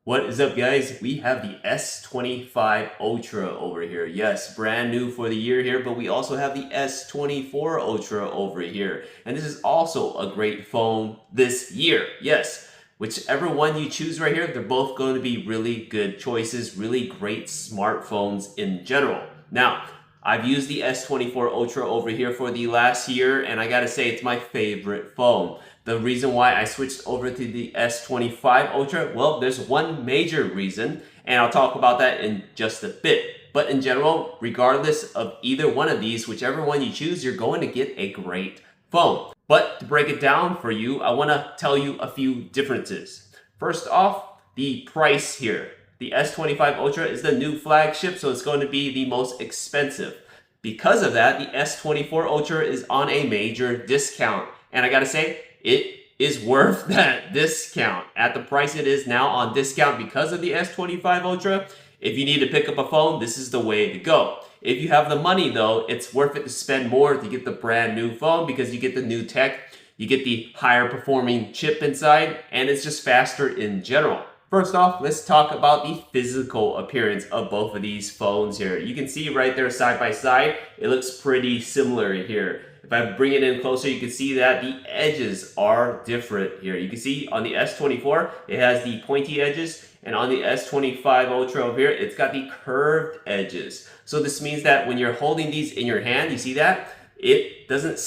What is up, guys? We have the S25 Ultra over here. Yes, brand new for the year here, but we also have the S24 Ultra over here. And this is also a great phone this year. Yes, whichever one you choose right here, they're both going to be really good choices, really great smartphones in general. Now, I've used the S24 Ultra over here for the last year, and I gotta say it's my favorite phone. The reason why I switched over to the S25 Ultra, well, there's one major reason, and I'll talk about that in just a bit. But in general, regardless of either one of these, whichever one you choose, you're going to get a great phone. But to break it down for you, I want to tell you a few differences. First off, the price here. The S25 Ultra is the new flagship, so it's going to be the most expensive. Because of that, the S24 Ultra is on a major discount. And I gotta say, it is worth that discount. At the price it is now on discount because of the S25 Ultra, if you need to pick up a phone, this is the way to go. If you have the money though, it's worth it to spend more to get the brand new phone because you get the new tech, you get the higher performing chip inside, and it's just faster in general. First off, let's talk about the physical appearance of both of these phones here. You can see right there side by side, it looks pretty similar here. If I bring it in closer, you can see that the edges are different here. You can see on the S24, it has the pointy edges, and on the S25 Ultra over here, it's got the curved edges. So this means that when you're holding these in your hand, you see that? It doesn't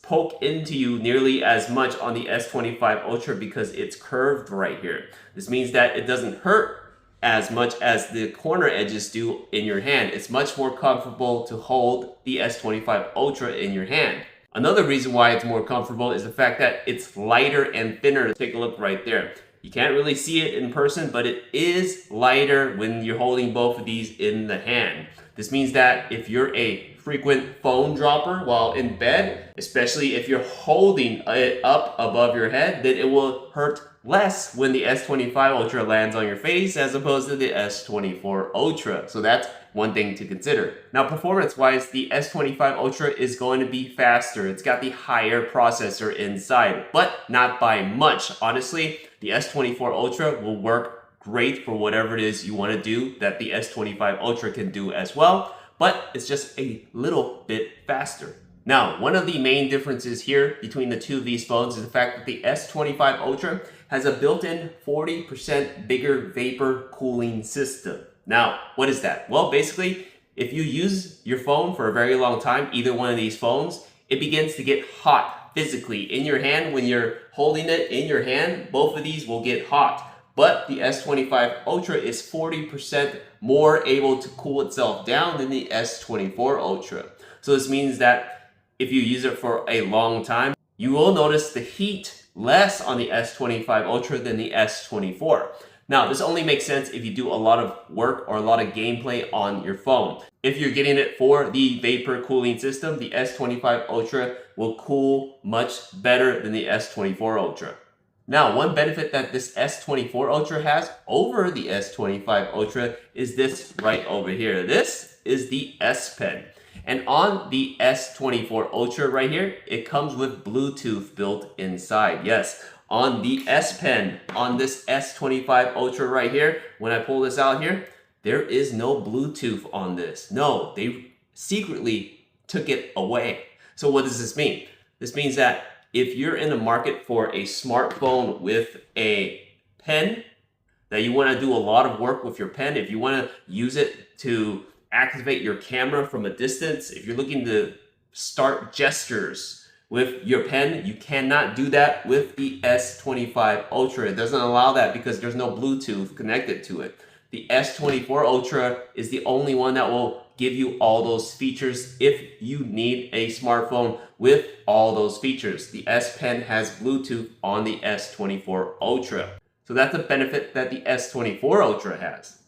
poke into you nearly as much on the S25 Ultra because it's curved right here. This means that it doesn't hurt as much as the corner edges do in your hand. It's much more comfortable to hold the S25 Ultra in your hand. Another reason why it's more comfortable is the fact that it's lighter and thinner. Take a look right there. You can't really see it in person, but it is lighter when you're holding both of these in the hand. This means that if you're a frequent phone dropper while in bed, especially if you're holding it up above your head, then it will hurt less when the S25 Ultra lands on your face as opposed to the S24 Ultra. So that's one thing to consider. Now, performance-wise, the S25 Ultra is going to be faster. It's got the higher processor inside, but not by much. Honestly, the S24 Ultra will work great for whatever it is you want to do that the S25 Ultra can do as well, but it's just a little bit faster. Now, one of the main differences here between the two of these phones is the fact that the S25 Ultra has a built-in 40% bigger vapor cooling system. Now, what is that? Well, basically, if you use your phone for a very long time, either one of these phones, it begins to get hot physically in your hand. When you're holding it in your hand, both of these will get hot. But the S25 Ultra is 40% more able to cool itself down than the S24 Ultra. So this means that if you use it for a long time, you will notice the heat less on the S25 Ultra than the S24. Now, this only makes sense if you do a lot of work or a lot of gameplay on your phone. If you're getting it for the vapor cooling system, the S25 Ultra will cool much better than the S24 Ultra. Now, one benefit that this S24 Ultra has over the S25 Ultra is this right over here. This is the S Pen. And on the S24 Ultra right here, it comes with Bluetooth built inside. Yes, on the S Pen, on this S25 Ultra right here, when I pull this out here, there is no Bluetooth on this. No, they secretly took it away. So what does this mean? This means that if you're in the market for a smartphone with a pen, that you want to do a lot of work with your pen, if you want to use it to activate your camera from a distance, if you're looking to start gestures with your pen, you cannot do that with the S25 Ultra. It doesn't allow that because there's no Bluetooth connected to it. The S24 Ultra is the only one that will give you all those features if you need a smartphone with all those features. The S Pen has Bluetooth on the S24 Ultra. So that's a benefit that the S24 Ultra has.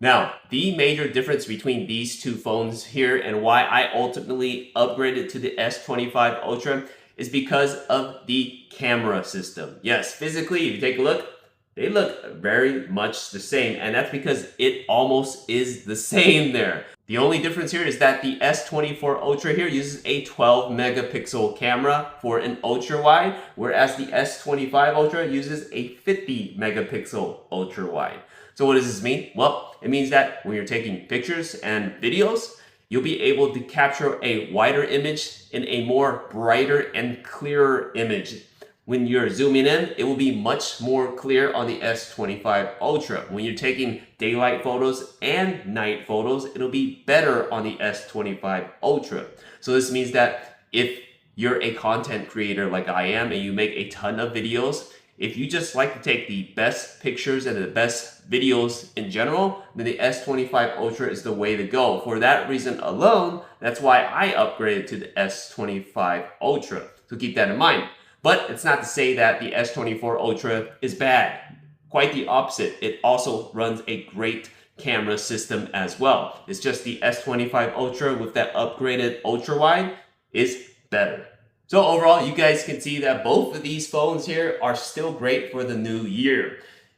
Now, the major difference between these two phones here and why I ultimately upgraded to the S25 Ultra is because of the camera system. Yes, physically, if you take a look, they look very much the same, and that's because it almost is the same there. The only difference here is that the S24 Ultra here uses a 12 megapixel camera for an ultra wide, whereas the S25 Ultra uses a 50 megapixel ultra wide. So what does this mean? Well, it means that when you're taking pictures and videos, you'll be able to capture a wider image in a more brighter and clearer image. When you're zooming in, it will be much more clear on the S25 Ultra. When you're taking daylight photos and night photos, it'll be better on the S25 Ultra. So this means that if you're a content creator like I am and you make a ton of videos, if you just like to take the best pictures and the best videos in general, then the S25 Ultra is the way to go. For that reason alone, that's why I upgraded to the S25 Ultra. So keep that in mind. But it's not to say that the S24 Ultra is bad. Quite the opposite. It also runs a great camera system as well. It's just the S25 Ultra with that upgraded ultra wide is better. So overall, you guys can see that both of these phones here are still great for the new year.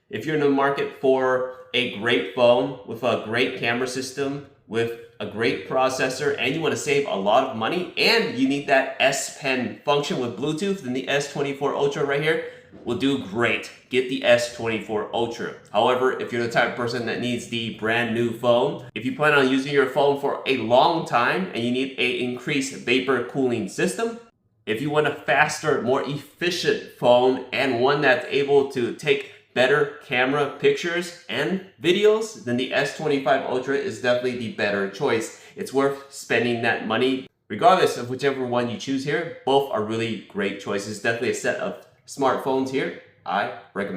If you're in the market for a great phone with a great camera system, with a great processor, and you want to save a lot of money, and you need that S Pen function with Bluetooth, then the S24 Ultra right here will do great. Get the S24 Ultra. However, if you're the type of person that needs the brand new phone, if you plan on using your phone for a long time and you need an increased vapor cooling system, if you want a faster, more efficient phone and one that's able to take better camera pictures and videos, then the S25 Ultra is definitely the better choice. It's worth spending that money. Regardless of whichever one you choose here, both are really great choices. Definitely a set of smartphones here I recommend.